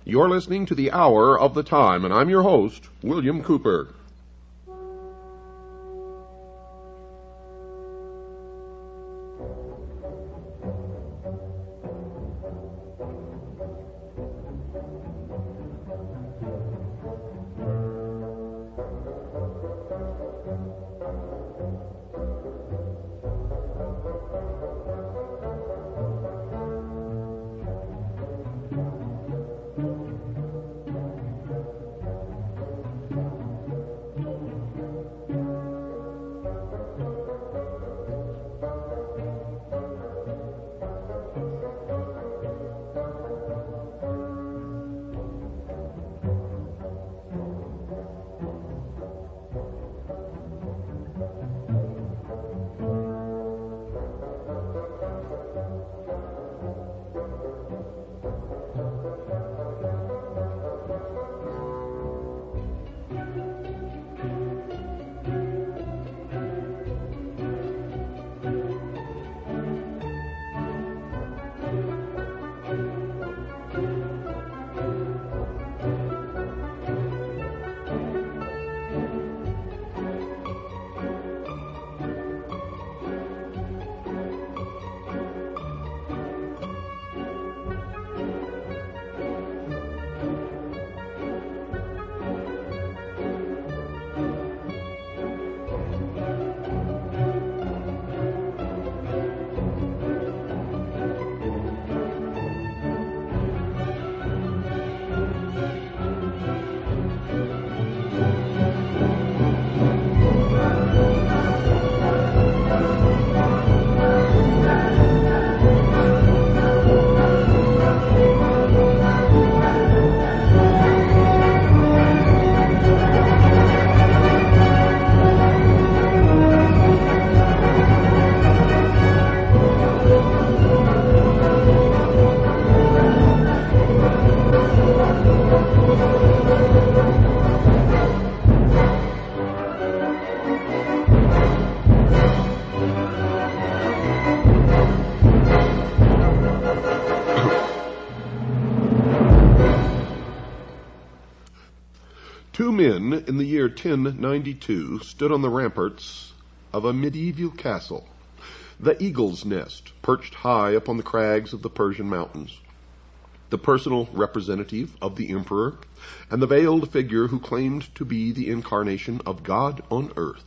You're listening to the Hour of the Time, and I'm your host, William Cooper. Two men in the year 1092 stood on the ramparts of a medieval castle, the Eagle's Nest, perched high upon the crags of the Persian mountains. The personal representative of the emperor, and the veiled figure who claimed to be the incarnation of God on earth,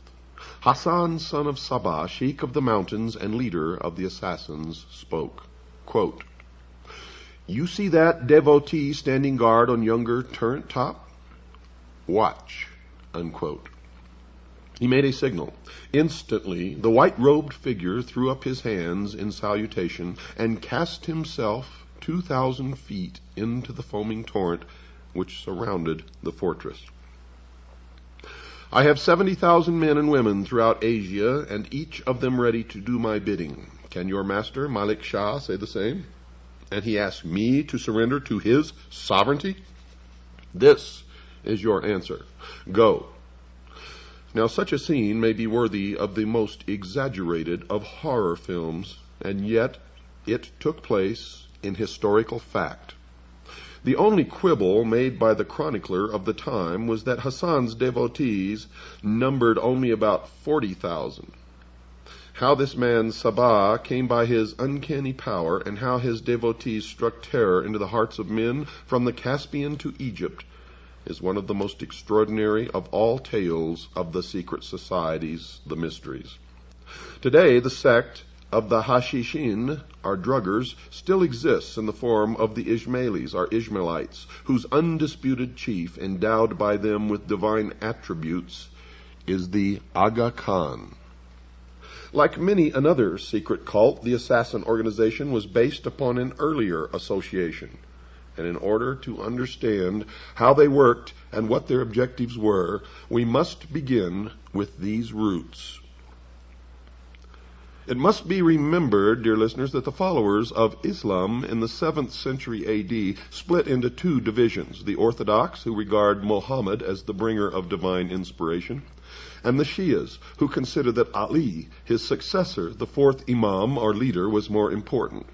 Hassan, son of Sabah, sheikh of the mountains and leader of the assassins, spoke. Quote, "You see that devotee standing guard on yonder turret top? Watch." Unquote. He made a signal. Instantly, the white-robed figure threw up his hands in salutation and cast himself 2,000 feet into the foaming torrent which surrounded the fortress. "I have 70,000 men and women throughout Asia, and each of them ready to do my bidding. Can your master, Malik Shah, say the same? And he asked me to surrender to his sovereignty? This is your answer. Go." Now, such a scene may be worthy of the most exaggerated of horror films, and yet it took place in historical fact. The only quibble made by the chronicler of the time was that Hassan's devotees numbered only about 40,000. How this man Sabah came by his uncanny power, and how his devotees struck terror into the hearts of men from the Caspian to Egypt, is one of the most extraordinary of all tales of the secret societies, the mysteries. Today, the sect of the Hashishin, our druggers, still exists in the form of the Ismailis, our Ishmaelites, whose undisputed chief, endowed by them with divine attributes, is the Aga Khan. Like many another secret cult, the assassin organization was based upon an earlier association. And in order to understand how they worked and what their objectives were, we must begin with these roots. It must be remembered, dear listeners, that the followers of Islam in the 7th century A.D. split into two divisions: the Orthodox, who regard Muhammad as the bringer of divine inspiration, and the Shias, who consider that Ali, his successor, the fourth Imam or leader, was more important.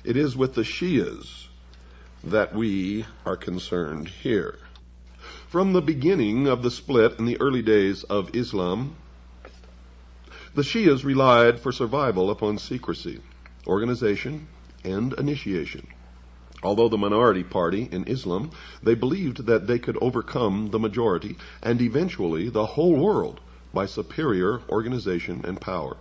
It is with the Shias that we are concerned here. From the beginning of the split in the early days of Islam, the Shias relied for survival upon secrecy, organization, and initiation. Although the minority party in Islam, they believed that they could overcome the majority and eventually the whole world by superior organization and power.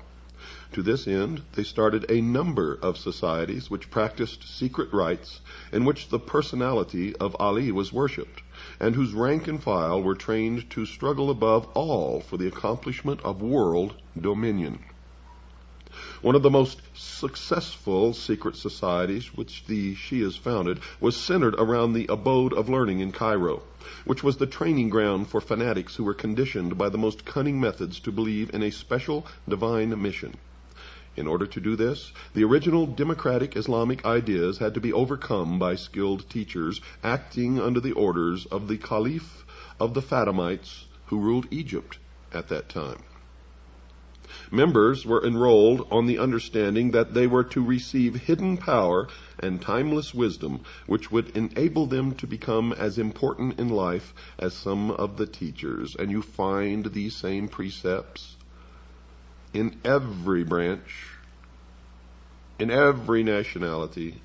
To this end, they started a number of societies which practiced secret rites in which the personality of Ali was worshipped, and whose rank and file were trained to struggle above all for the accomplishment of world dominion. One of the most successful secret societies which the Shias founded was centered around the abode of learning in Cairo, which was the training ground for fanatics who were conditioned by the most cunning methods to believe in a special divine mission. In order to do this, the original democratic Islamic ideas had to be overcome by skilled teachers acting under the orders of the Caliph of the Fatimites who ruled Egypt at that time. Members were enrolled on the understanding that they were to receive hidden power and timeless wisdom, which would enable them to become as important in life as some of the teachers. And you find these same precepts in every branch, in every nationality,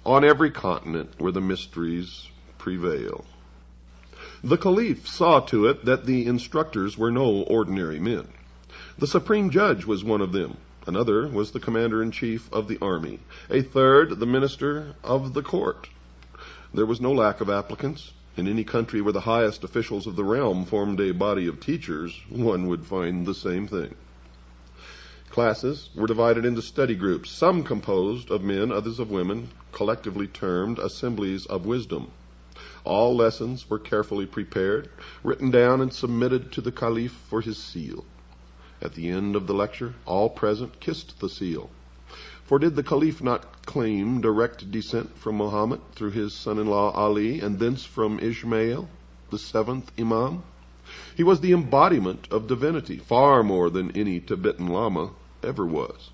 on every continent where the mysteries prevail. The Caliph saw to it that the instructors were no ordinary men. The supreme judge was one of them. Another was the commander-in-chief of the army. A third, the minister of the court. There was no lack of applicants. In any country where the highest officials of the realm formed a body of teachers, one would find the same thing. Classes were divided into study groups, some composed of men, others of women, collectively termed assemblies of wisdom. All lessons were carefully prepared, written down, and submitted to the Caliph for his seal. At the end of the lecture, all present kissed the seal. For did the Caliph not claim direct descent from Muhammad through his son-in-law Ali, and thence from Ismail, the seventh Imam? He was the embodiment of divinity, far more than any Tibetan Lama ever was.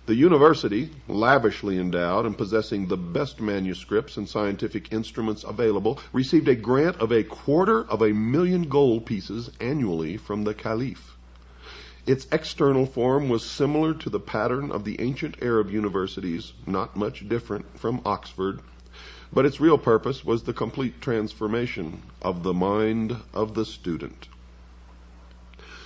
The university, lavishly endowed and possessing the best manuscripts and scientific instruments available, received a grant of 250,000 gold pieces annually from the Caliph. Its external form was similar to the pattern of the ancient Arab universities, not much different from Oxford, but its real purpose was the complete transformation of the mind of the student.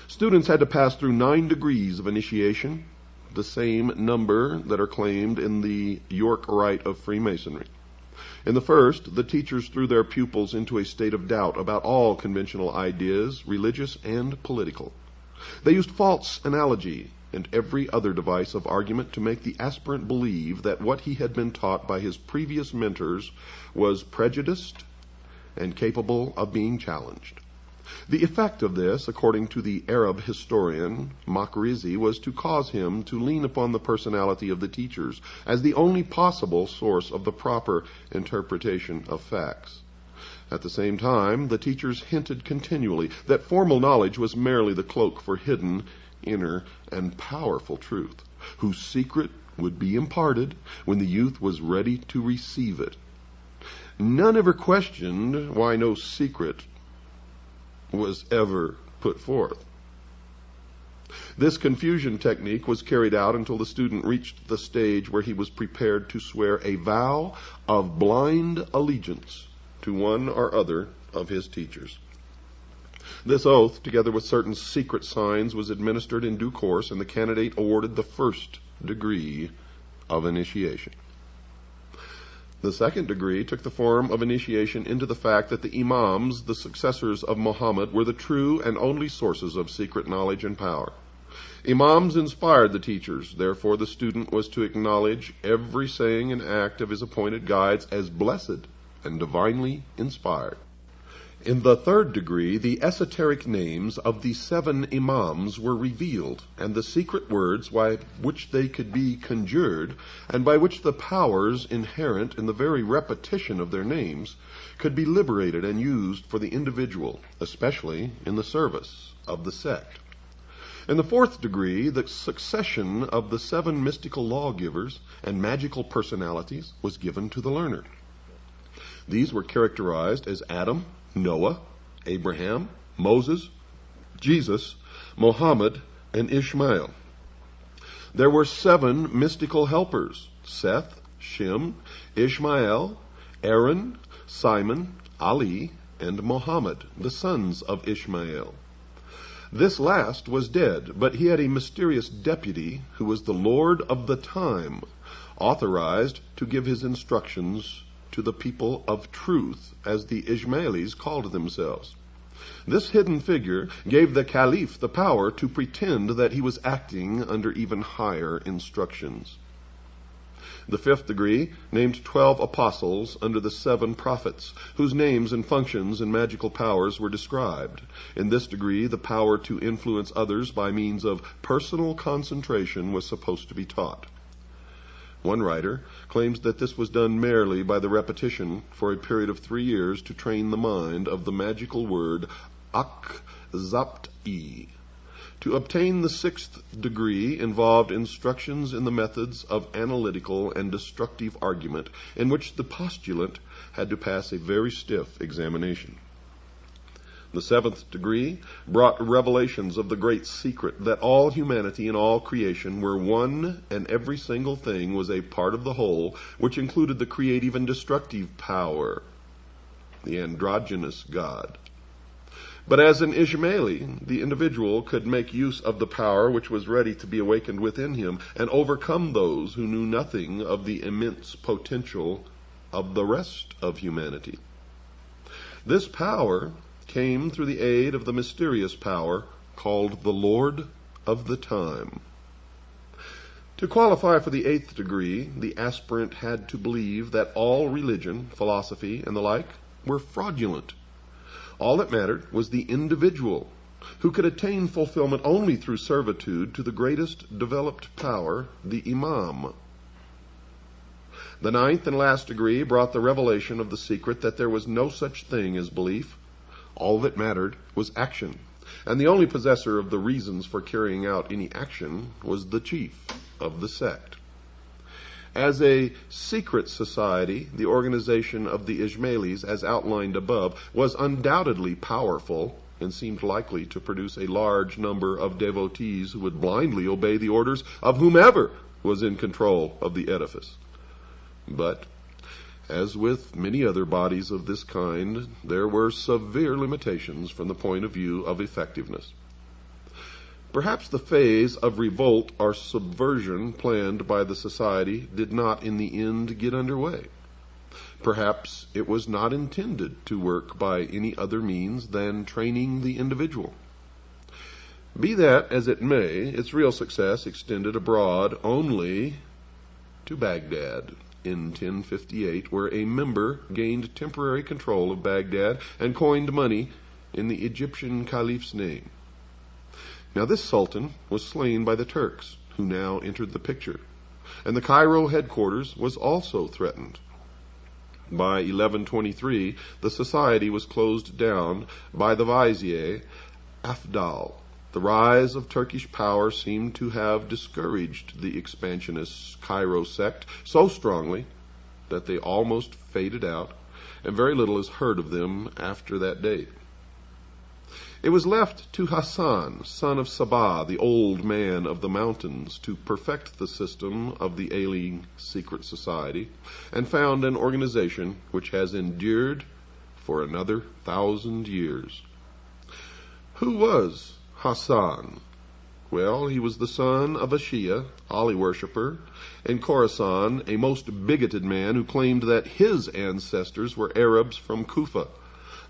Students had to pass through 9 degrees of initiation, the same number that are claimed in the York Rite of Freemasonry. In the first, the teachers threw their pupils into a state of doubt about all conventional ideas, religious and political. They used false analogy and every other device of argument to make the aspirant believe that what he had been taught by his previous mentors was prejudiced and capable of being challenged. The effect of this, according to the Arab historian Makrizi, was to cause him to lean upon the personality of the teachers as the only possible source of the proper interpretation of facts. At the same time, the teachers hinted continually that formal knowledge was merely the cloak for hidden, inner, and powerful truth, whose secret would be imparted when the youth was ready to receive it. None ever questioned why no secret was ever put forth. This confusion technique was carried out until the student reached the stage where he was prepared to swear a vow of blind allegiance to one or other of his teachers. This oath, together with certain secret signs, was administered in due course, and the candidate awarded the first degree of initiation. The second degree took the form of initiation into the fact that the imams, the successors of Muhammad, were the true and only sources of secret knowledge and power. Imams inspired the teachers. Therefore, the student was to acknowledge every saying and act of his appointed guides as blessed and divinely inspired. In the third degree, the esoteric names of the 7 imams were revealed, and the secret words by which they could be conjured, and by which the powers inherent in the very repetition of their names could be liberated and used for the individual, especially in the service of the sect. In the fourth degree, the succession of the 7 mystical lawgivers and magical personalities was given to the learner. These were characterized as Adam, Noah, Abraham, Moses, Jesus, Muhammad, and Ishmael. There were 7 mystical helpers: Seth, Shem, Ishmael, Aaron, Simon, Ali, and Muhammad, the sons of Ishmael. This last was dead, but he had a mysterious deputy who was the Lord of the time, authorized to give his instructions to the people of truth, as the Ismailis called themselves. This hidden figure gave the caliph the power to pretend that he was acting under even higher instructions. The fifth degree named 12 apostles under the 7 prophets, whose names and functions and magical powers were described. In this degree, the power to influence others by means of personal concentration was supposed to be taught. One writer claims that this was done merely by the repetition for a period of 3 years to train the mind of the magical word akzapti. To obtain the 6th degree involved instructions in the methods of analytical and destructive argument, in which the postulant had to pass a very stiff examination. The 7th degree brought revelations of the great secret that all humanity and all creation were one, and every single thing was a part of the whole, which included the creative and destructive power, the androgynous God. But as an Ismaili, the individual could make use of the power which was ready to be awakened within him and overcome those who knew nothing of the immense potential of the rest of humanity. This power came through the aid of the mysterious power called the Lord of the Time. To qualify for the 8th degree, the aspirant had to believe that all religion, philosophy, and the like were fraudulent. All that mattered was the individual, who could attain fulfillment only through servitude to the greatest developed power, the Imam. The 9th and last degree brought the revelation of the secret that there was no such thing as belief. All that mattered was action, and the only possessor of the reasons for carrying out any action was the chief of the sect. As a secret society, the organization of the Ismailis, as outlined above, was undoubtedly powerful and seemed likely to produce a large number of devotees who would blindly obey the orders of whomever was in control of the edifice. But, as with many other bodies of this kind, there were severe limitations from the point of view of effectiveness. Perhaps the phase of revolt or subversion planned by the society did not in the end get underway. Perhaps it was not intended to work by any other means than training the individual. Be that as it may, its real success extended abroad only to Baghdad in 1058, where a member gained temporary control of Baghdad and coined money in the Egyptian caliph's name. Now this sultan was slain by the Turks, who now entered the picture, and the Cairo headquarters was also threatened. By 1123, the society was closed down by the vizier Afdal. The rise of Turkish power seemed to have discouraged the expansionist Cairo sect so strongly that they almost faded out, and very little is heard of them after that date. It was left to Hassan, son of Sabah, the old man of the mountains, to perfect the system of the ailing secret society and found an organization which has endured for another 1,000 years. Who was Hassan? Well, he was the son of a Shia, Ali worshipper, in Khorasan, a most bigoted man who claimed that his ancestors were Arabs from Kufa.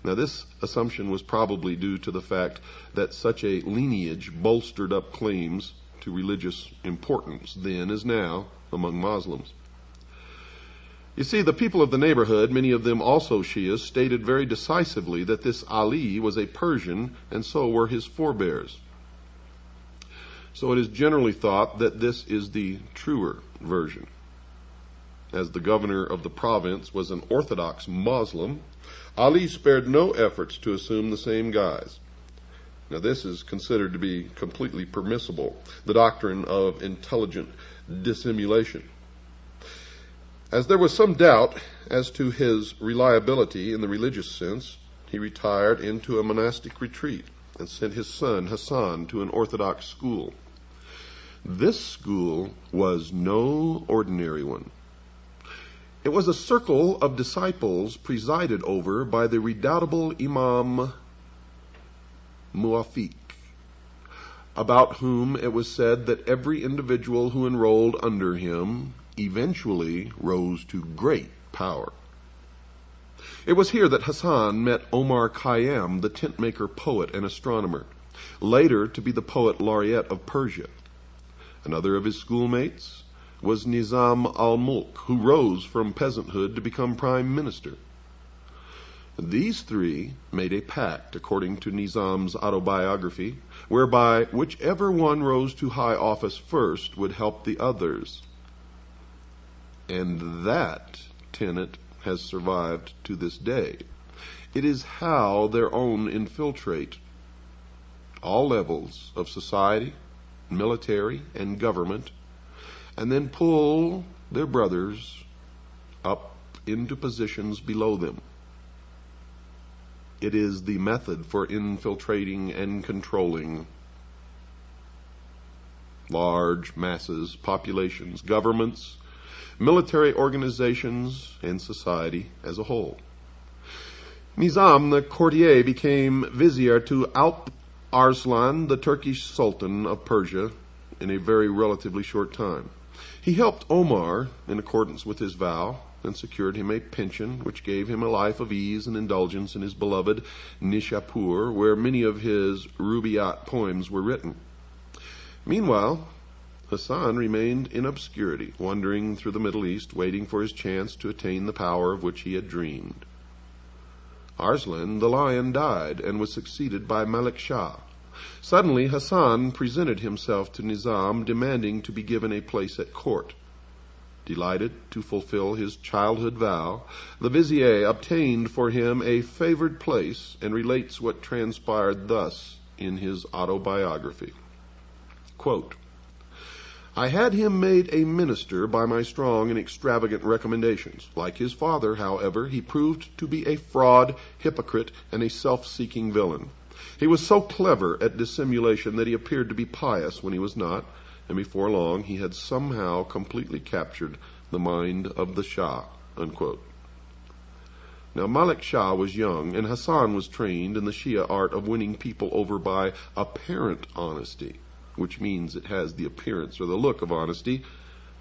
Now, this assumption was probably due to the fact that such a lineage bolstered up claims to religious importance then as now among Muslims. You see, the people of the neighborhood, many of them also Shias, stated very decisively that this Ali was a Persian, and so were his forebears. So it is generally thought that this is the truer version. As the governor of the province was an Orthodox Muslim, Ali spared no efforts to assume the same guise. Now, this is considered to be completely permissible, the doctrine of intelligent dissimulation. As there was some doubt as to his reliability in the religious sense, he retired into a monastic retreat and sent his son Hassan to an Orthodox school. This school was no ordinary one. It was a circle of disciples presided over by the redoubtable Imam Muwafiq, about whom it was said that every individual who enrolled under him eventually rose to great power. It was here that Hassan met Omar Khayyam, the tent-maker poet and astronomer, later to be the poet laureate of Persia. Another of his schoolmates was Nizam al-Mulk, who rose from peasanthood to become prime minister. These three made a pact, according to Nizam's autobiography, whereby whichever one rose to high office first would help the others. And that tenet has survived to this day. It is how their own infiltrate all levels of society, military, and government, and then pull their brothers up into positions below them. It is the method for infiltrating and controlling large masses, populations, governments, military organizations, and society as a whole. Nizam, the courtier, became vizier to Alp Arslan, the Turkish Sultan of Persia, in a very relatively short time. He helped Omar in accordance with his vow and secured him a pension which gave him a life of ease and indulgence in his beloved Nishapur, where many of his Rubaiyat poems were written. Meanwhile, Hassan remained in obscurity, wandering through the Middle East, waiting for his chance to attain the power of which he had dreamed. Arslan, the lion, died and was succeeded by Malik Shah. Suddenly, Hassan presented himself to Nizam, demanding to be given a place at court. Delighted to fulfill his childhood vow, the vizier obtained for him a favored place and relates what transpired thus in his autobiography. Quote, I had him made a minister by my strong and extravagant recommendations. Like his father, however, he proved to be a fraud, hypocrite, and a self-seeking villain. He was so clever at dissimulation that he appeared to be pious when he was not, and before long he had somehow completely captured the mind of the Shah. Unquote. Now, Malik Shah was young, and Hassan was trained in the Shia art of winning people over by apparent honesty, which means it has the appearance or the look of honesty,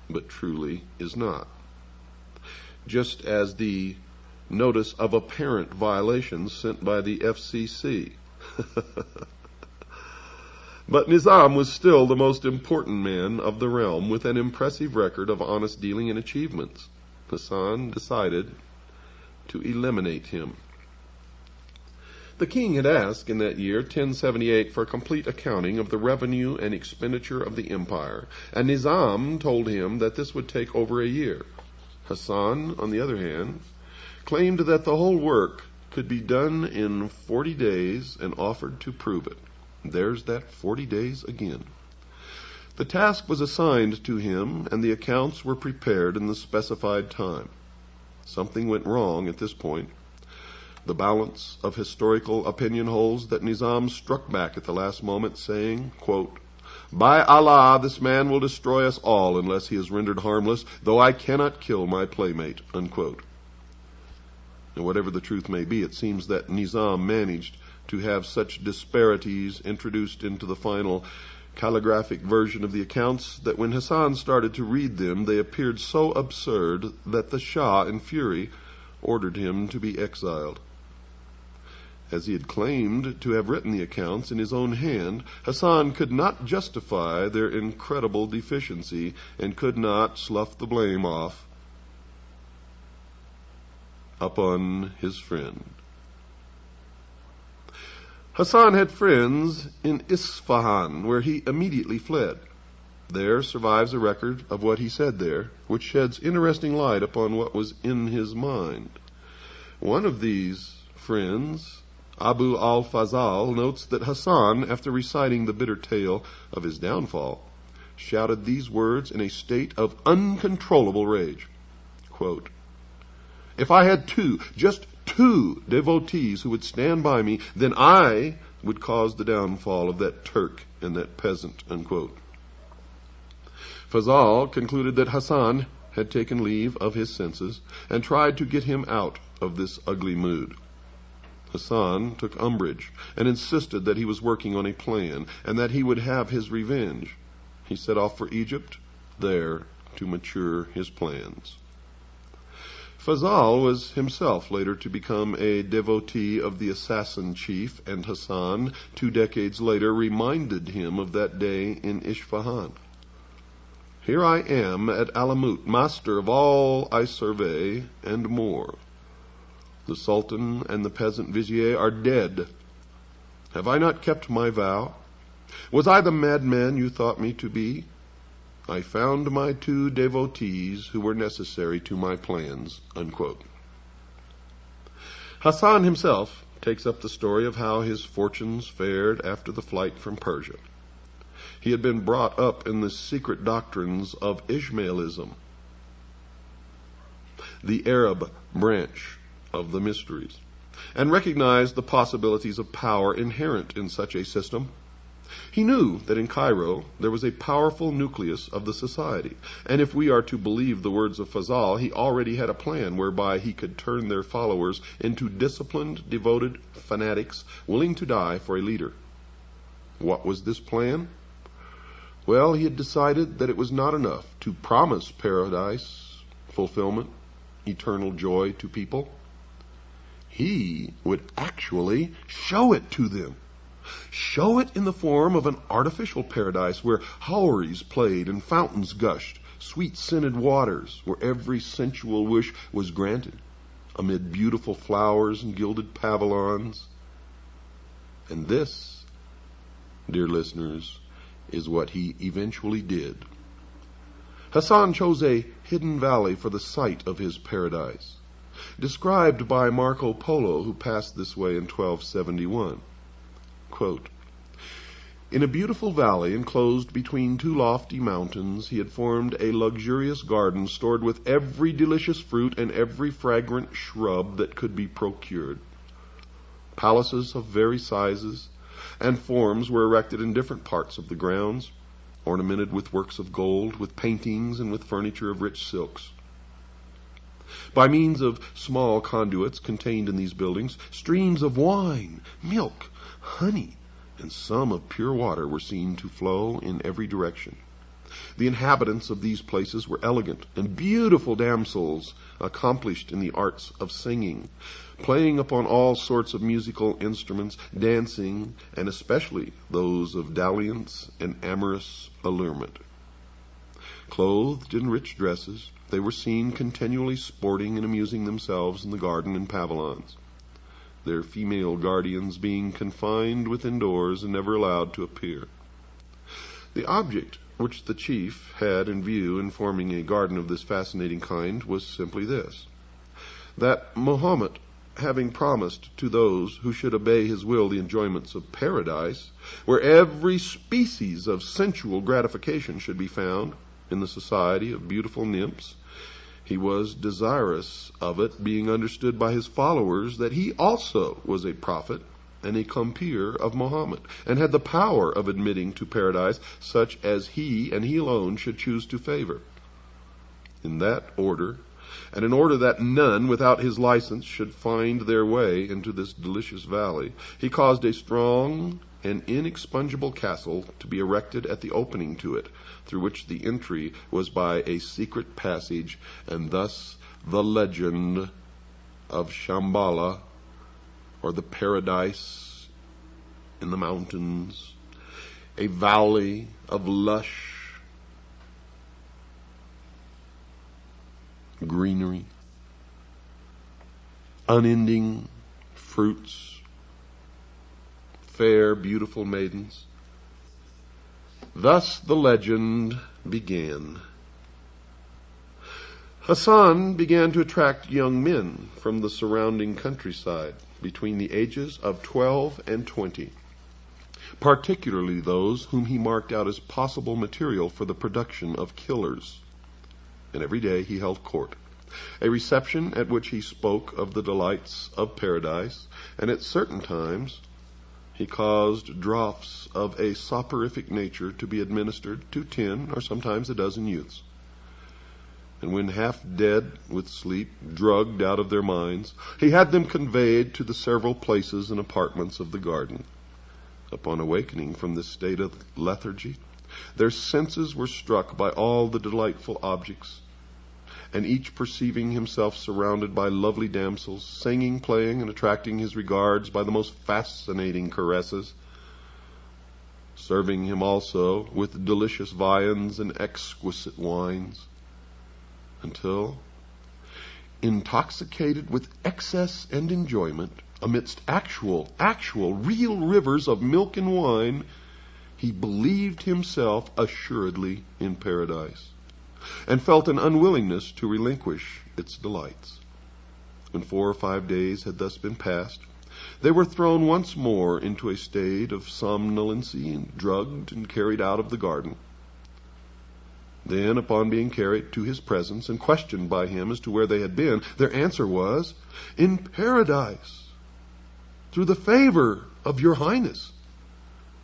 but truly is not. Just as the notice of apparent violations sent by the FCC. But Nizam was still the most important man of the realm, with an impressive record of honest dealing and achievements. Hassan decided to eliminate him. The king had asked in that year, 1078, for a complete accounting of the revenue and expenditure of the empire, and Nizam told him that this would take over a year. Hassan, on the other hand, claimed that the whole work could be done in 40 days and offered to prove it. There's that 40 days again. The task was assigned to him, and the accounts were prepared in the specified time. Something went wrong at this point. The balance of historical opinion holds that Nizam struck back at the last moment, saying, quote, By Allah, this man will destroy us all unless he is rendered harmless, though I cannot kill my playmate. Unquote. And whatever the truth may be, it seems that Nizam managed to have such disparities introduced into the final calligraphic version of the accounts that when Hassan started to read them, they appeared so absurd that the Shah, in fury, ordered him to be exiled. As he had claimed to have written the accounts in his own hand, Hassan could not justify their incredible deficiency and could not slough the blame off upon his friend. Hassan had friends in Isfahan, where he immediately fled. There survives a record of what he said there, which sheds interesting light upon what was in his mind. One of these friends, Abu al-Fazal, notes that Hassan, after reciting the bitter tale of his downfall, shouted these words in a state of uncontrollable rage. Quote, "If I had just two devotees who would stand by me, then I would cause the downfall of that Turk and that peasant." Unquote. Fazal concluded that Hassan had taken leave of his senses and tried to get him out of this ugly mood. Hassan took umbrage and insisted that he was working on a plan and that he would have his revenge. He set off for Egypt, there to mature his plans. Fazal was himself later to become a devotee of the assassin chief, and Hassan, 2 decades later, reminded him of that day in Isfahan. "Here I am at Alamut, master of all I survey, and more. The Sultan and the peasant vizier are dead. Have I not kept my vow? Was I the madman you thought me to be? I found my 2 devotees who were necessary to my plans." Unquote. Hassan himself takes up the story of how his fortunes fared after the flight from Persia. He had been brought up in the secret doctrines of Ismailism, the Arab branch of the mysteries, and recognized the possibilities of power inherent in such a system. He knew that in Cairo there was a powerful nucleus of the society, and if we are to believe the words of Fazal, he already had a plan whereby he could turn their followers into disciplined, devoted fanatics willing to die for a leader. What was this plan? Well, he had decided that it was not enough to promise paradise, fulfillment, eternal joy to people. He would actually show it to them. Show it in the form of an artificial paradise where houris played and fountains gushed, sweet-scented waters where every sensual wish was granted, amid beautiful flowers and gilded pavilions. And this, dear listeners, is what he eventually did. Hassan chose a hidden valley for the site of his paradise, described by Marco Polo, who passed this way in 1271. Quote, "In a beautiful valley enclosed between 2 lofty mountains, he had formed a luxurious garden stored with every delicious fruit and every fragrant shrub that could be procured. Palaces of various sizes and forms were erected in different parts of the grounds, ornamented with works of gold, with paintings, and with furniture of rich silks. By means of small conduits contained in these buildings, streams of wine, milk, honey, and some of pure water were seen to flow in every direction. The inhabitants of these places were elegant and beautiful damsels, accomplished in the arts of singing, playing upon all sorts of musical instruments, dancing, and especially those of dalliance and amorous allurement. Clothed in rich dresses, they were seen continually sporting and amusing themselves in the garden and pavilions, their female guardians being confined within doors and never allowed to appear. The object which the chief had in view in forming a garden of this fascinating kind was simply this: that Mohammed, having promised to those who should obey his will the enjoyments of paradise, where every species of sensual gratification should be found in the society of beautiful nymphs, he was desirous of it being understood by his followers that he also was a prophet and a compeer of Muhammad, and had the power of admitting to paradise such as he and he alone should choose to favor. In that order, And in order that none without his license should find their way into this delicious valley, he caused a strong and inexpugnable castle to be erected at the opening to it, through which the entry was by a secret passage, and thus the legend of Shambhala, or the paradise in the mountains, a valley of lush greenery, unending fruits, fair, beautiful maidens. Thus the legend began. Hassan began to attract young men from the surrounding countryside between the ages of 12 and 20, particularly those whom he marked out as possible material for the production of killers. And every day he held court, a reception at which he spoke of the delights of paradise, and at certain times he caused draughts of a soporific nature to be administered to 10 or sometimes a dozen youths. And when half dead with sleep, drugged out of their minds, he had them conveyed to the several places and apartments of the garden. Upon awakening from this state of lethargy, their senses were struck by all the delightful objects, and each perceiving himself surrounded by lovely damsels, singing, playing, and attracting his regards by the most fascinating caresses, serving him also with delicious viands and exquisite wines, until, intoxicated with excess and enjoyment, amidst actual, real rivers of milk and wine, he believed himself assuredly in paradise, and felt an unwillingness to relinquish its delights. When 4 or 5 days had thus been passed, they were thrown once more into a state of somnolency, and drugged and carried out of the garden. Then, upon being carried to his presence and questioned by him as to where they had been, their answer was, "In paradise, through the favor of your highness."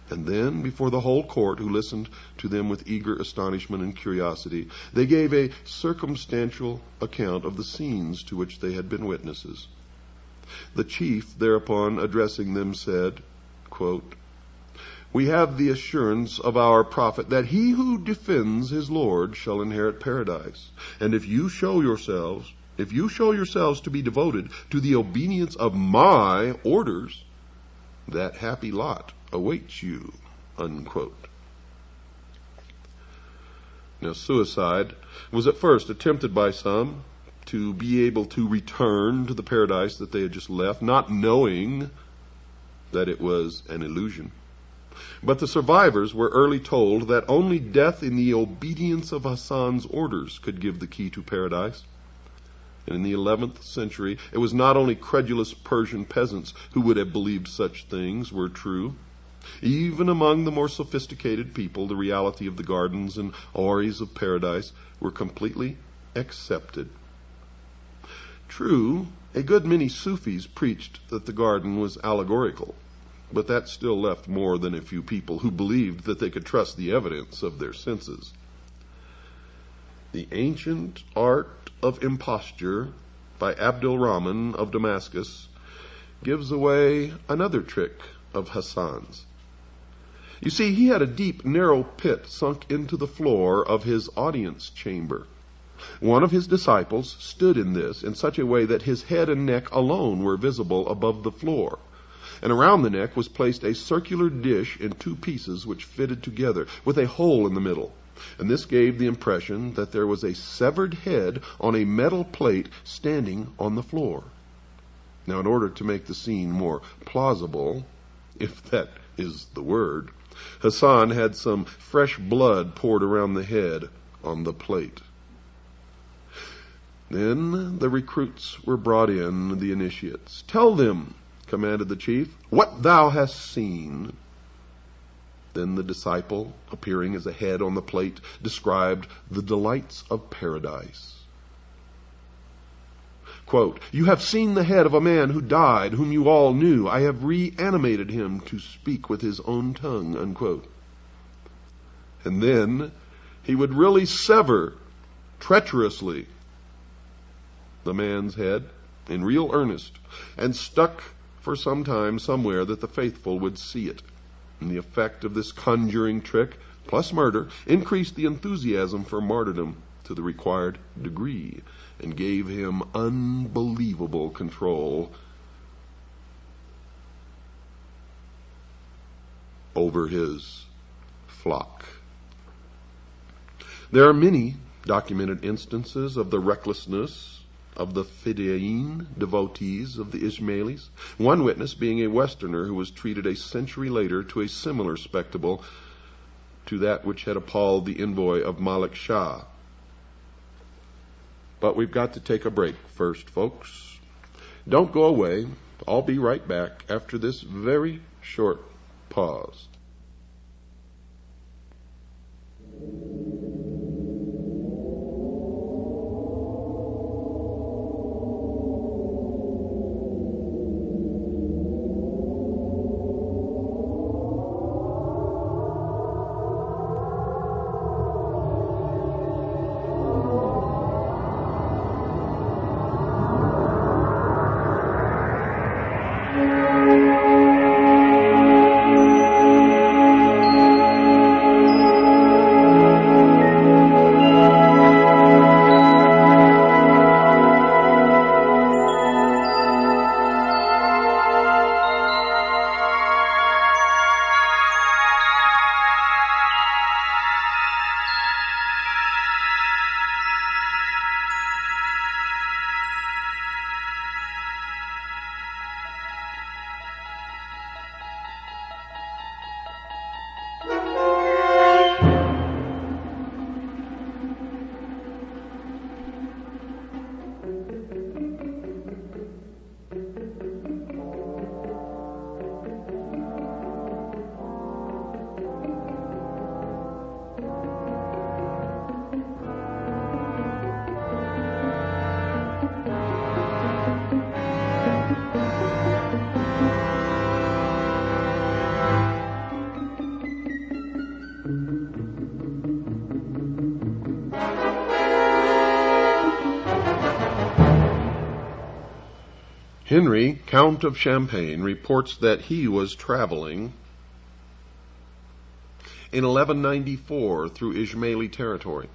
And then, before the whole court, who listened to them with eager astonishment and curiosity, they gave a circumstantial account of the scenes to which they had been witnesses. The chief, thereupon addressing them, said, quote, "We have the assurance of our prophet that he who defends his Lord shall inherit paradise. And if you show yourselves to be devoted to the obedience of my orders, that happy lot awaits you," unquote. Now, suicide was at first attempted by some to be able to return to the paradise that they had just left, not knowing that it was an illusion. But the survivors were early told that only death in the obedience of Hassan's orders could give the key to paradise. And in the 11th century, it was not only credulous Persian peasants who would have believed such things were true. Even among the more sophisticated people, the reality of the gardens and houris of paradise were completely accepted. True, a good many Sufis preached that the garden was allegorical, but that still left more than a few people who believed that they could trust the evidence of their senses. The Ancient Art of Imposture by Abdul Rahman of Damascus gives away another trick of Hassan's. You see, he had a deep, narrow pit sunk into the floor of his audience chamber. One of his disciples stood in this in such a way that his head and neck alone were visible above the floor. And around the neck was placed a circular dish in 2 pieces which fitted together, with a hole in the middle. And this gave the impression that there was a severed head on a metal plate standing on the floor. Now, in order to make the scene more plausible, if that is the word, Hassan had some fresh blood poured around the head on the plate. Then the recruits were brought in, the initiates. "Tell them," commanded the chief, "what thou hast seen." Then the disciple, appearing as a head on the plate, described the delights of paradise. Quote, "You have seen the head of a man who died, whom you all knew. I have reanimated him to speak with his own tongue," unquote. And then he would really sever treacherously the man's head in real earnest and stuck for some time somewhere that the faithful would see it. And the effect of this conjuring trick, plus murder, increased the enthusiasm for martyrdom to the required degree and gave him unbelievable control over his flock. There are many documented instances of the recklessness of the Fidaean devotees of the Ismailis, one witness being a Westerner who was treated a century later to a similar spectacle to that which had appalled the envoy of Malik Shah. But we've got to take a break first, folks. Don't go away. I'll be right back after this very short pause. Henry, Count of Champagne, reports that he was traveling in 1194 through Ismaili territory.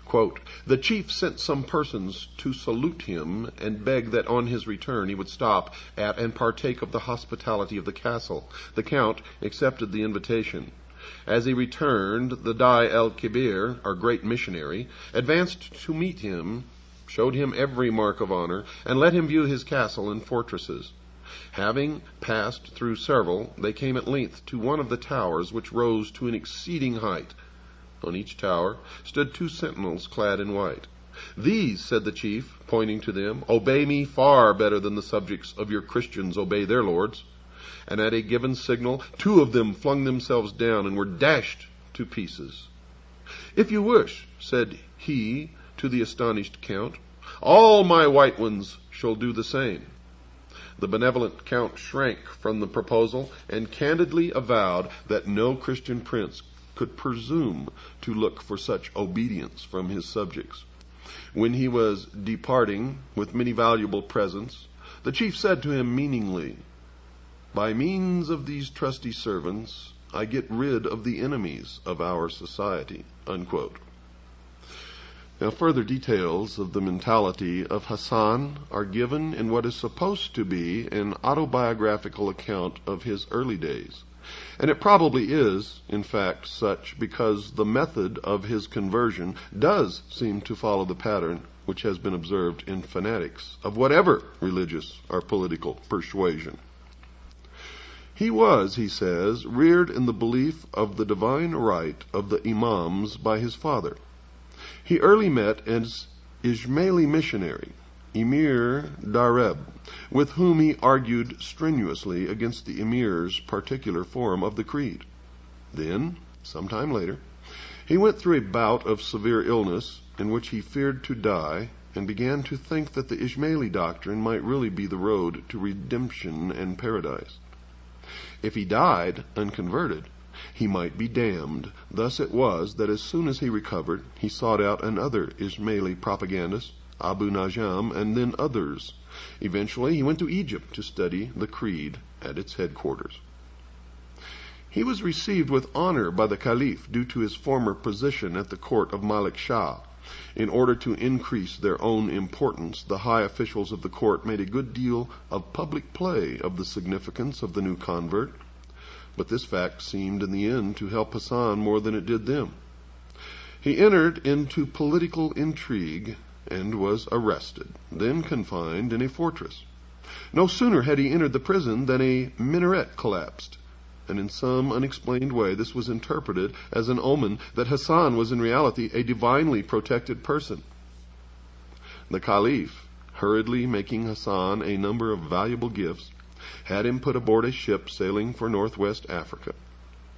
Quote, "The chief sent some persons to salute him and beg that on his return he would stop at and partake of the hospitality of the castle. The count accepted the invitation. As he returned, the Dai el-Kibir, our great missionary, advanced to meet him, showed him every mark of honor, and let him view his castle and fortresses. Having passed through several, they came at length to one of the towers, which rose to an exceeding height. On each tower stood 2 sentinels clad in white. 'These,' said the chief, pointing to them, 'obey me far better than the subjects of your Christians obey their lords.' And at a given signal, 2 of them flung themselves down and were dashed to pieces. 'If you wish,' said he to the astonished count, 'all my white ones shall do the same.' The benevolent count shrank from the proposal and candidly avowed that no Christian prince could presume to look for such obedience from his subjects. When he was departing with many valuable presents, the chief said to him meaningly, 'By means of these trusty servants, I get rid of the enemies of our society.'" Unquote. Now, further details of the mentality of Hassan are given in what is supposed to be an autobiographical account of his early days. And it probably is, in fact, such because the method of his conversion does seem to follow the pattern which has been observed in fanatics of whatever religious or political persuasion. He was, he says, reared in the belief of the divine right of the imams by his father. He early met an Ismaili missionary, Emir Dareb, with whom he argued strenuously against the emir's particular form of the creed. Then, some time later, he went through a bout of severe illness in which he feared to die and began to think that the Ismaili doctrine might really be the road to redemption and paradise. If he died unconverted, he might be damned. Thus it was that as soon as he recovered, he sought out another Ismaili propagandist, Abu Najam, and then others. Eventually, he went to Egypt to study the creed at its headquarters. He was received with honor by the Caliph due to his former position at the court of Malik Shah. In order to increase their own importance, the high officials of the court made a good deal of public play of the significance of the new convert, but this fact seemed in the end to help Hassan more than it did them. He entered into political intrigue and was arrested, then confined in a fortress. No sooner had he entered the prison than a minaret collapsed, and in some unexplained way this was interpreted as an omen that Hassan was in reality a divinely protected person. The Caliph, hurriedly making Hassan a number of valuable gifts, had him put aboard a ship sailing for northwest Africa.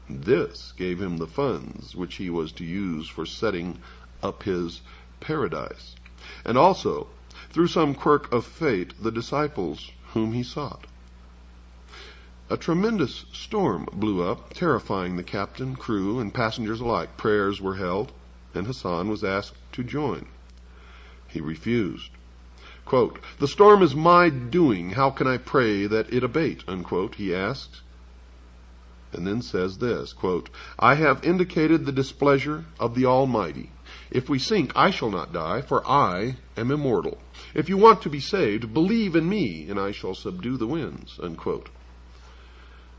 This gave him the funds which he was to use for setting up his paradise, and also, through some quirk of fate, the disciples whom he sought. A tremendous storm blew up, terrifying the captain, crew, and passengers alike. Prayers were held, and Hassan was asked to join. He refused. Quote, "The storm is my doing. How can I pray that it abate?" unquote, he asked. And then says this, quote, "I have indicated the displeasure of the Almighty. If we sink, I shall not die, for I am immortal. If you want to be saved, believe in me, and I shall subdue the winds," unquote.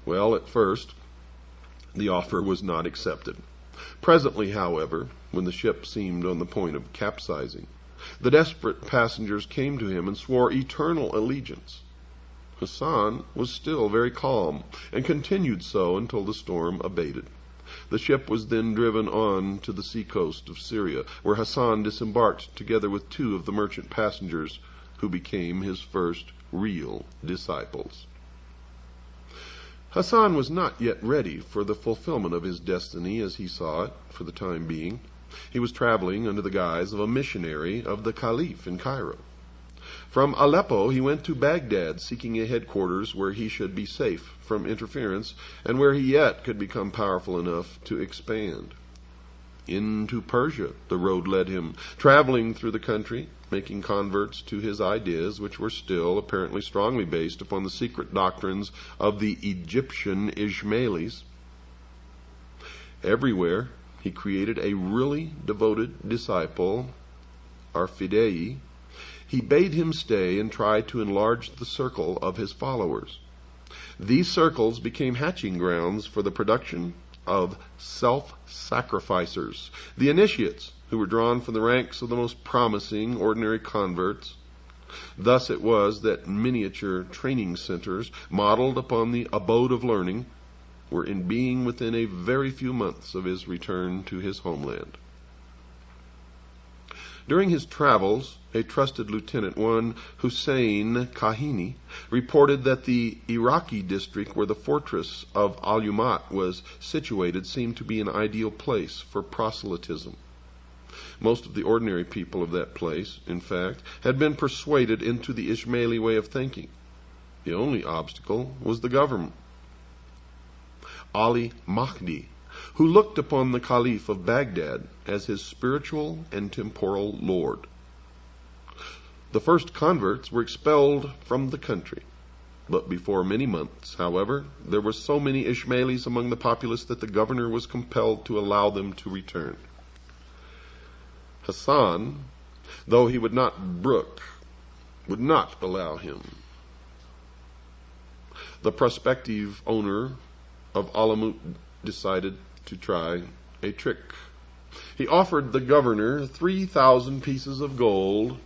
Well, at first, the offer was not accepted. Presently, however, when the ship seemed on the point of capsizing, the desperate passengers came to him and swore eternal allegiance. Hassan was still very calm, and continued so until the storm abated. The ship was then driven on to the seacoast of Syria, where Hassan disembarked together with 2 of the merchant passengers who became his first real disciples. Hassan was not yet ready for the fulfillment of his destiny as he saw it for the time being. He was traveling under the guise of a missionary of the Caliph in Cairo. From Aleppo he went to Baghdad, seeking a headquarters where he should be safe from interference and where he yet could become powerful enough to expand. Into Persia the road led him, traveling through the country, making converts to his ideas, which were still apparently strongly based upon the secret doctrines of the Egyptian Ismailis. Everywhere he created a really devoted disciple, Arfidei. He bade him stay and try to enlarge the circle of his followers. These circles became hatching grounds for the production of self-sacrificers, the initiates, who were drawn from the ranks of the most promising ordinary converts. Thus it was that miniature training centers, modeled upon the abode of learning, were in being within a very few months of his return to his homeland. During his travels, a trusted lieutenant, one Hussein Kahini, reported that the Iraqi district where the fortress of Al-Umat was situated seemed to be an ideal place for proselytism. Most of the ordinary people of that place, in fact, had been persuaded into the Ismaili way of thinking. The only obstacle was the government. Ali Mahdi, who looked upon the Caliph of Baghdad as his spiritual and temporal lord. The first converts were expelled from the country. But before many months, however, there were so many Ismailis among the populace that the governor was compelled to allow them to return. Hassan, though he would not brook, would not allow him. The prospective owner of Alamut decided to try a trick. He offered the governor 3,000 pieces of gold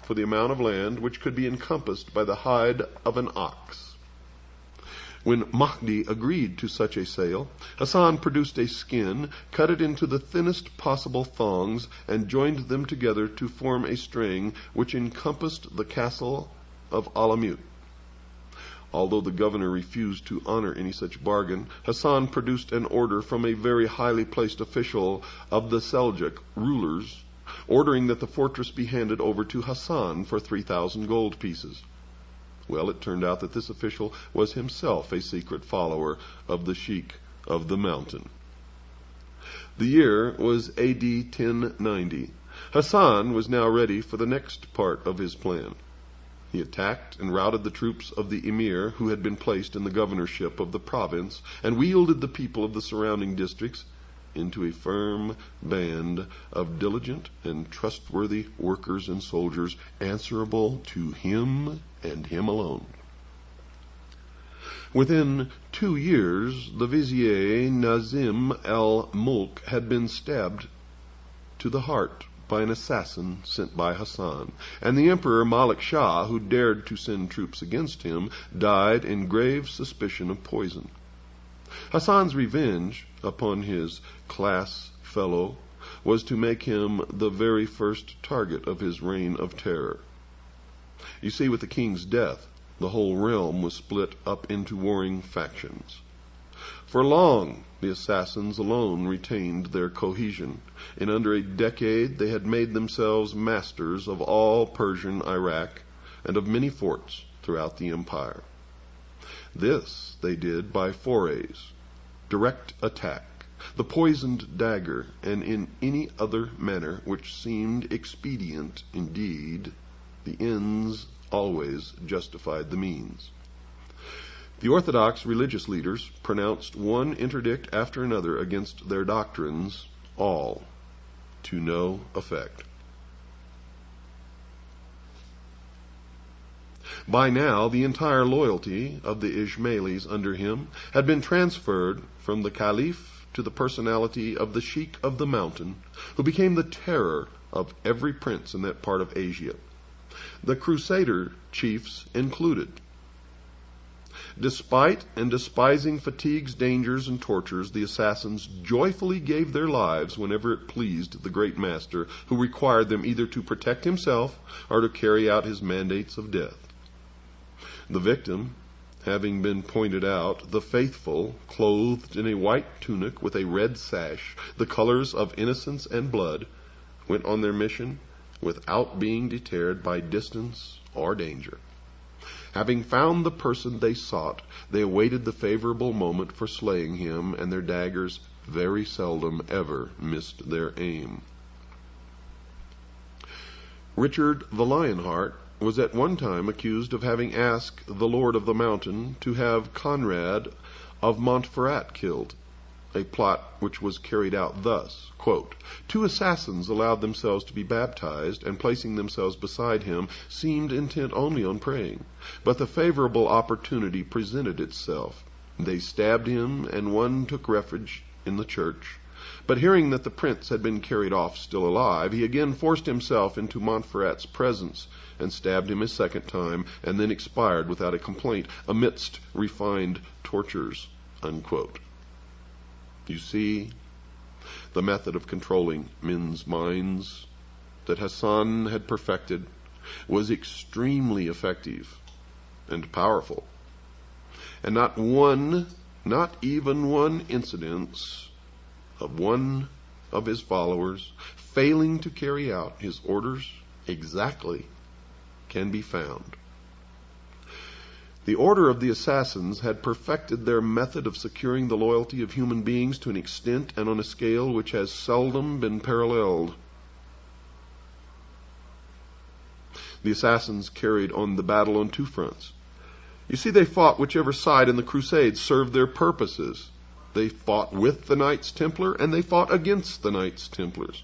for the amount of land which could be encompassed by the hide of an ox. When Mahdi agreed to such a sale, Hassan produced a skin, cut it into the thinnest possible thongs, and joined them together to form a string which encompassed the castle of Alamut. Although the governor refused to honor any such bargain, Hassan produced an order from a very highly placed official of the Seljuk rulers, ordering that the fortress be handed over to Hassan for 3,000 gold pieces. Well, it turned out that this official was himself a secret follower of the Sheikh of the Mountain. The year was AD 1090. Hassan was now ready for the next part of his plan. He attacked and routed the troops of the emir who had been placed in the governorship of the province, and wielded the people of the surrounding districts into a firm band of diligent and trustworthy workers and soldiers answerable to him and him alone. Within 2 years, the vizier Nazim al-Mulk had been stabbed to the heart by an assassin sent by Hassan, and the Emperor Malik Shah, who dared to send troops against him, died in grave suspicion of poison. Hassan's revenge upon his class fellow was to make him the very first target of his reign of terror. You see, with the king's death, the whole realm was split up into warring factions. For long, the assassins alone retained their cohesion. In under a decade, they had made themselves masters of all Persian Iraq and of many forts throughout the empire. This they did by forays, direct attack, the poisoned dagger, and in any other manner which seemed expedient. Indeed, the ends always justified the means. The Orthodox religious leaders pronounced one interdict after another against their doctrines, all to no effect. By now, the entire loyalty of the Ismailis under him had been transferred from the Caliph to the personality of the Sheikh of the Mountain, who became the terror of every prince in that part of Asia, the Crusader chiefs included. Despite and despising fatigues, dangers, and tortures, the assassins joyfully gave their lives whenever it pleased the great master, who required them either to protect himself or to carry out his mandates of death. The victim, having been pointed out, the faithful, clothed in a white tunic with a red sash, the colors of innocence and blood, went on their mission without being deterred by distance or danger. Having found the person they sought, they awaited the favorable moment for slaying him, and their daggers very seldom ever missed their aim. Richard the Lionheart was at one time accused of having asked the Lord of the Mountain to have Conrad of Montferrat killed, a plot which was carried out thus, quote, 2 assassins allowed themselves to be baptized, and placing themselves beside him, seemed intent only on praying. But the favorable opportunity presented itself. They stabbed him, and one took refuge in the church. But hearing that the prince had been carried off still alive, he again forced himself into Montferrat's presence, and stabbed him a second time, and then expired without a complaint, amidst refined tortures, unquote. You see, the method of controlling men's minds that Hassan had perfected was extremely effective and powerful. And not even one incident of one of his followers failing to carry out his orders exactly can be found. The order of the assassins had perfected their method of securing the loyalty of human beings to an extent and on a scale which has seldom been paralleled. The assassins carried on the battle on 2 fronts. You see, they fought whichever side in the Crusades served their purposes. They fought with the Knights Templar, and they fought against the Knights Templars.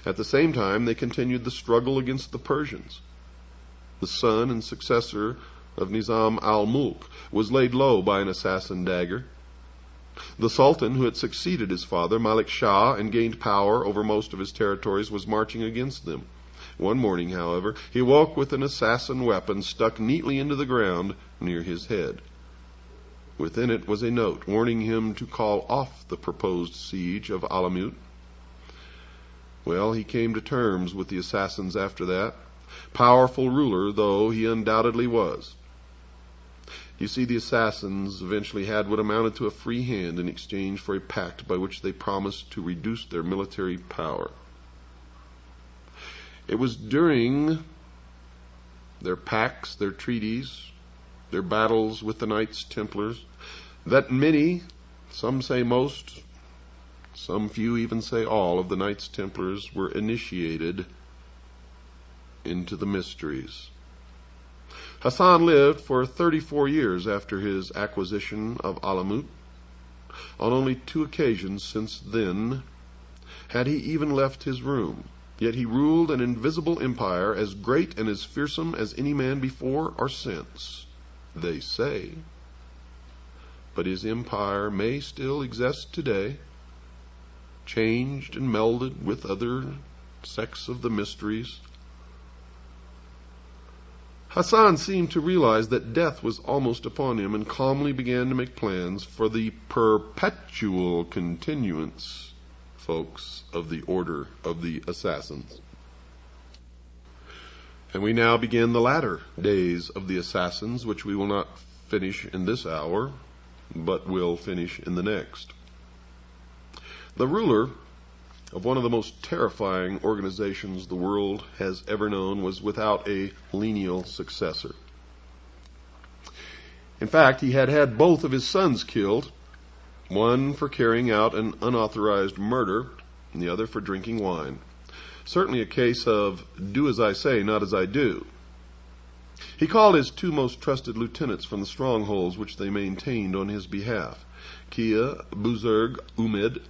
At the same time, they continued the struggle against the Persians. The son and successor of Nizam al-Mulk was laid low by an assassin dagger. The Sultan, who had succeeded his father, Malik Shah, and gained power over most of his territories, was marching against them. One morning, however, he woke with an assassin weapon stuck neatly into the ground near his head. Within it was a note warning him to call off the proposed siege of Alamut. Well, he came to terms with the assassins after that, powerful ruler though he undoubtedly was. You see, the assassins eventually had what amounted to a free hand in exchange for a pact by which they promised to reduce their military power. It was during their pacts, their treaties, their battles with the Knights Templars, that many, some say most, Some few even say all of the Knights Templars were initiated into the mysteries. Hassan lived for 34 years after his acquisition of Alamut. On only 2 occasions since then had he even left his room. Yet he ruled an invisible empire as great and as fearsome as any man before or since, they say. But his empire may still exist today, changed and melded with other sects of the mysteries. Hassan seemed to realize that death was almost upon him and calmly began to make plans for the perpetual continuance, folks, of the Order of the Assassins. And we now begin the latter days of the Assassins, which we will not finish in this hour, but will finish in the next. The ruler of one of the most terrifying organizations the world has ever known was without a lineal successor. In fact, he had both of his sons killed, one for carrying out an unauthorized murder, and the other for drinking wine. Certainly a case of do as I say, not as I do. He called his 2 most trusted lieutenants from the strongholds which they maintained on his behalf, Kia Buzurg Umid,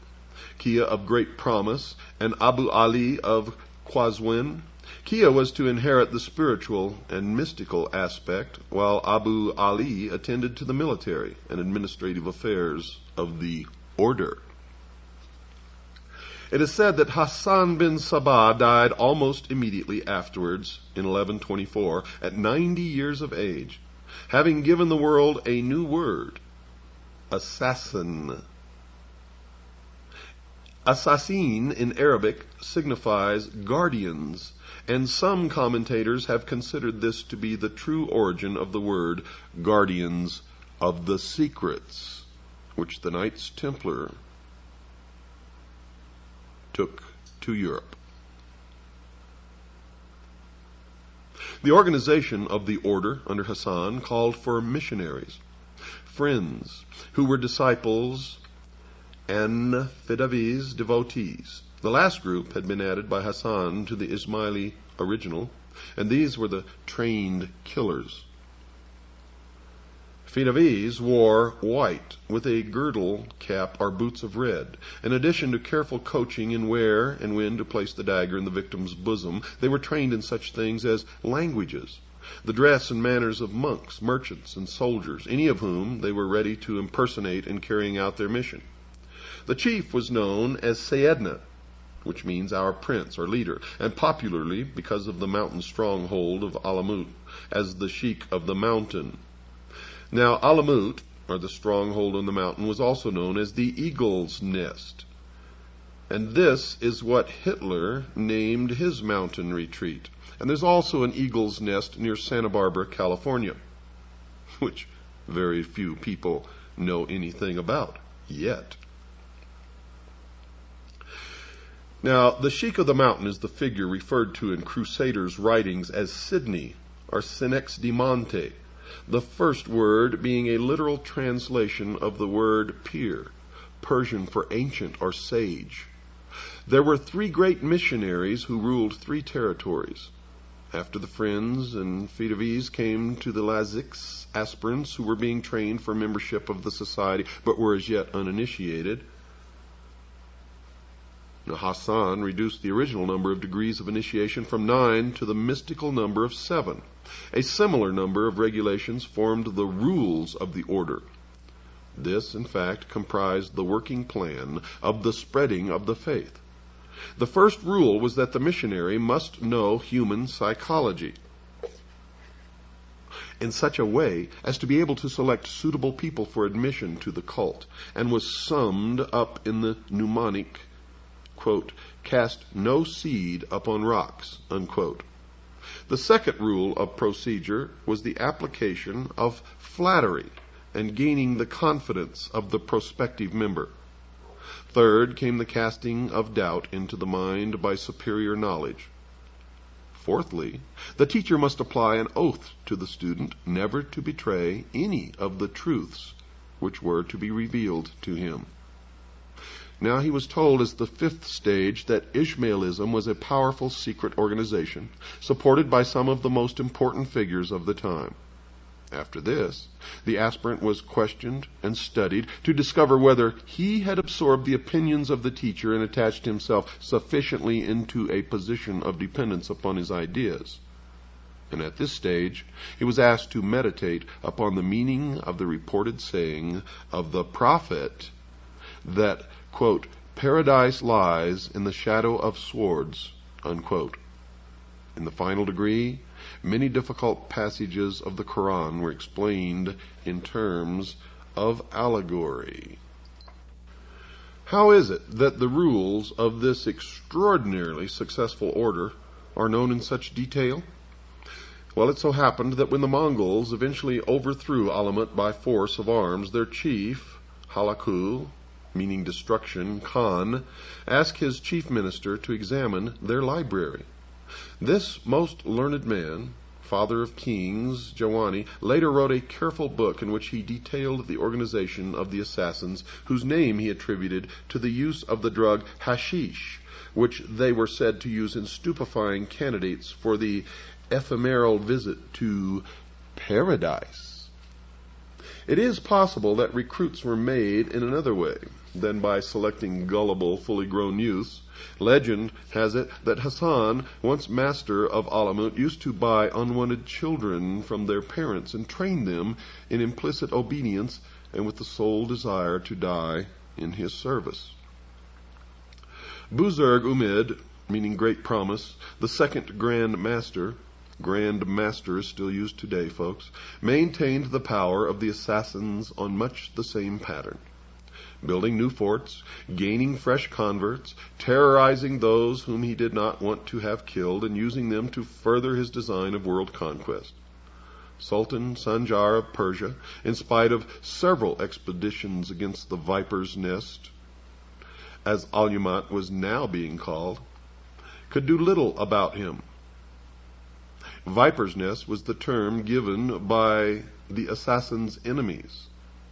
Kia of Great Promise, and Abu Ali of Qazwin. Kia was to inherit the spiritual and mystical aspect, while Abu Ali attended to the military and administrative affairs of the order. It is said that Hassan bin Sabah died almost immediately afterwards, in 1124, at 90 years of age, having given the world a new word, assassin. Assassin in Arabic signifies guardians, and some commentators have considered this to be the true origin of the word guardians of the secrets, which the Knights Templar took to Europe. The organization of the order under Hassan called for missionaries, friends who were disciples and Fidavis devotees. The last group had been added by Hassan to the Ismaili original, and these were the trained killers. Fidavis wore white with a girdle cap or boots of red. In addition to careful coaching in where and when to place the dagger in the victim's bosom, they were trained in such things as languages, the dress and manners of monks, merchants, and soldiers, any of whom they were ready to impersonate in carrying out their mission. The chief was known as Sayyidna, which means our prince or leader, and popularly, because of the mountain stronghold of Alamut, as the Sheikh of the mountain. Now, Alamut, or the stronghold on the mountain, was also known as the Eagle's Nest. And this is what Hitler named his mountain retreat. And there's also an Eagle's Nest near Santa Barbara, California, which very few people know anything about yet. Now, the Sheikh of the Mountain is the figure referred to in Crusaders' writings as Sidney, or Sinex de Monte, the first word being a literal translation of the word pir, Persian for ancient or sage. There were 3 great missionaries who ruled 3 territories. After the Friends and Fidavis came to the Laziks, aspirants who were being trained for membership of the society but were as yet uninitiated. Now, Hassan reduced the original number of degrees of initiation from 9 to the mystical number of 7. A similar number of regulations formed the rules of the order. This, in fact, comprised the working plan of the spreading of the faith. The first rule was that the missionary must know human psychology in such a way as to be able to select suitable people for admission to the cult, and was summed up in the mnemonic, quote, cast no seed upon rocks, unquote. The second rule of procedure was the application of flattery and gaining the confidence of the prospective member. Third came the casting of doubt into the mind by superior knowledge. Fourthly, the teacher must apply an oath to the student never to betray any of the truths which were to be revealed to him. Now he was told as the fifth stage that Ishmaelism was a powerful secret organization, supported by some of the most important figures of the time. After this, the aspirant was questioned and studied to discover whether he had absorbed the opinions of the teacher and attached himself sufficiently into a position of dependence upon his ideas. And at this stage, he was asked to meditate upon the meaning of the reported saying of the prophet that, quote, paradise lies in the shadow of swords, unquote. In the final degree, many difficult passages of the Quran were explained in terms of allegory. How is it that the rules of this extraordinarily successful order are known in such detail? Well, it so happened that when the Mongols eventually overthrew Alamut by force of arms, their chief, Halaku, meaning destruction, Khan, asked his chief minister to examine their library. This most learned man, father of kings, Jawani, later wrote a careful book in which he detailed the organization of the assassins, whose name he attributed to the use of the drug hashish, which they were said to use in stupefying candidates for the ephemeral visit to paradise. It is possible that recruits were made in another way than by selecting gullible, fully grown youths. Legend has it that Hassan, once master of Alamut, used to buy unwanted children from their parents and train them in implicit obedience and with the sole desire to die in his service. Buzurg Umid, meaning great promise, the second Grand Master is still used today, folks, maintained the power of the assassins on much the same pattern. Building new forts, gaining fresh converts, terrorizing those whom he did not want to have killed, and using them to further his design of world conquest. Sultan Sanjar of Persia, in spite of several expeditions against the Viper's Nest, as Alumat was now being called, could do little about him. Viper's Nest was the term given by the assassin's enemies.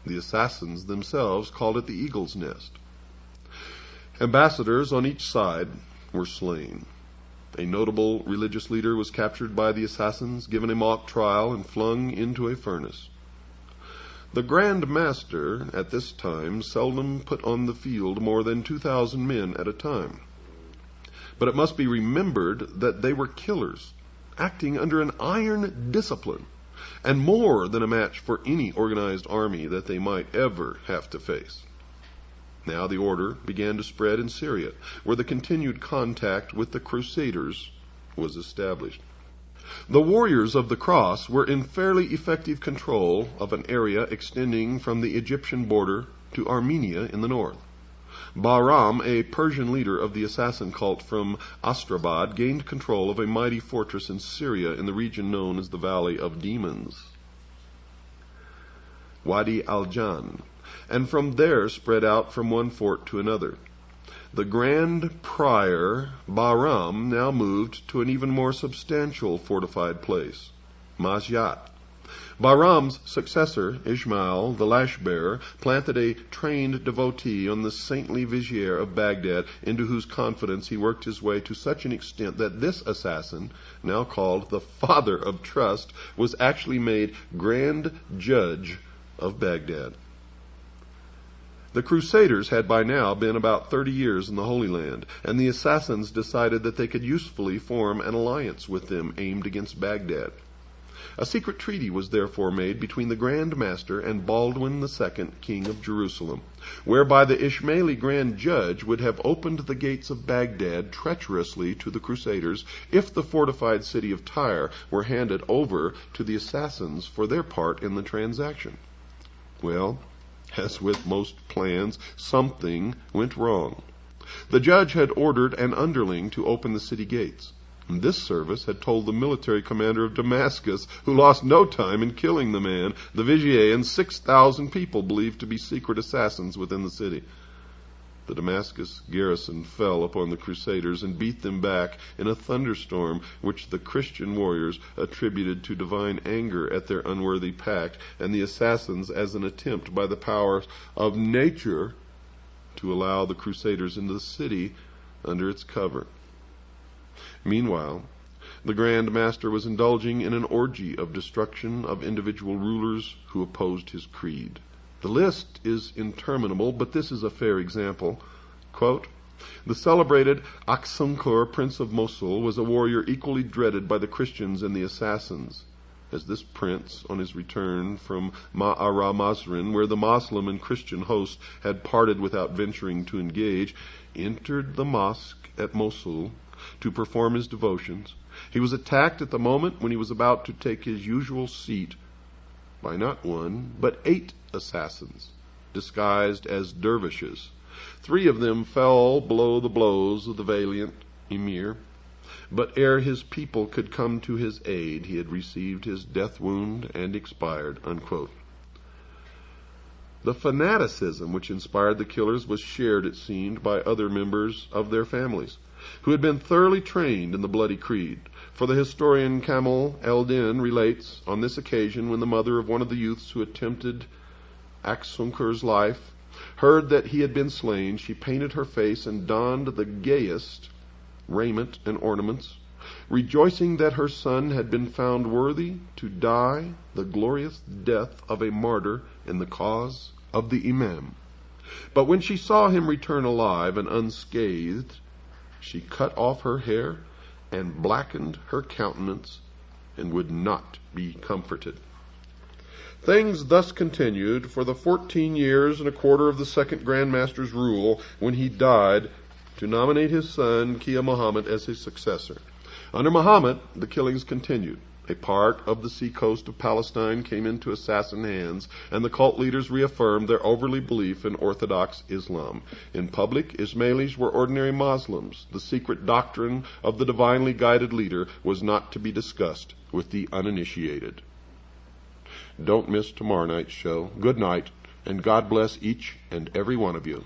The assassins themselves called it the Eagle's Nest. Ambassadors on each side were slain. A notable religious leader was captured by the assassins, given a mock trial, and flung into a furnace. The Grand Master at this time seldom put on the field more than 2,000 men at a time. But it must be remembered that they were killers, acting under an iron discipline, and more than a match for any organized army that they might ever have to face. Now the order began to spread in Syria, where the continued contact with the Crusaders was established. The warriors of the cross were in fairly effective control of an area extending from the Egyptian border to Armenia in the north. Bahram, a Persian leader of the assassin cult from Astrabad, gained control of a mighty fortress in Syria in the region known as the Valley of Demons, Wadi al-Jan, and from there spread out from one fort to another. The Grand Prior, Bahram, now moved to an even more substantial fortified place, Masyat. Bahram's successor, Ismail, the lash-bearer, planted a trained devotee on the saintly vizier of Baghdad, into whose confidence he worked his way to such an extent that this assassin, now called the Father of Trust, was actually made Grand Judge of Baghdad. The Crusaders had by now been about 30 years in the Holy Land, and the assassins decided that they could usefully form an alliance with them aimed against Baghdad. A secret treaty was therefore made between the Grand Master and Baldwin II, King of Jerusalem, whereby the Ismaili Grand Judge would have opened the gates of Baghdad treacherously to the Crusaders if the fortified city of Tyre were handed over to the assassins for their part in the transaction. Well, as with most plans, something went wrong. The judge had ordered an underling to open the city gates. This service had told the military commander of Damascus, who lost no time in killing the man, the vizier, and 6,000 people believed to be secret assassins within the city. The Damascus garrison fell upon the Crusaders and beat them back in a thunderstorm which the Christian warriors attributed to divine anger at their unworthy pact, and the assassins as an attempt by the powers of nature to allow the Crusaders into the city under its cover. Meanwhile, the Grand Master was indulging in an orgy of destruction of individual rulers who opposed his creed. The list is interminable, but this is a fair example. Quote, the celebrated Aksunkur, Prince of Mosul, was a warrior equally dreaded by the Christians and the assassins. As this prince, on his return from Ma'ara Mazrin, where the Moslem and Christian hosts had parted without venturing to engage, entered the mosque at Mosul to perform his devotions, he was attacked at the moment when he was about to take his usual seat by not one, but 8 assassins, disguised as dervishes. 3 of them fell below the blows of the valiant emir, but ere his people could come to his aid, he had received his death wound and expired. Unquote. The fanaticism which inspired the killers was shared, it seemed, by other members of their families, who had been thoroughly trained in the bloody creed. For the historian Kamal el-Din relates, on this occasion, when the mother of one of the youths who attempted Aksunkur's life heard that he had been slain, she painted her face and donned the gayest raiment and ornaments, rejoicing that her son had been found worthy to die the glorious death of a martyr in the cause of the Imam. But when she saw him return alive and unscathed, she cut off her hair and blackened her countenance and would not be comforted. Things thus continued for the 14 years and a quarter of the second Grand Master's rule, when he died to nominate his son Kia Muhammad as his successor. Under Muhammad, the killings continued. A part of the seacoast of Palestine came into assassin hands, and the cult leaders reaffirmed their overly belief in Orthodox Islam. In public, Ismailis were ordinary Muslims. The secret doctrine of the divinely guided leader was not to be discussed with the uninitiated. Don't miss tomorrow night's show. Good night, and God bless each and every one of you.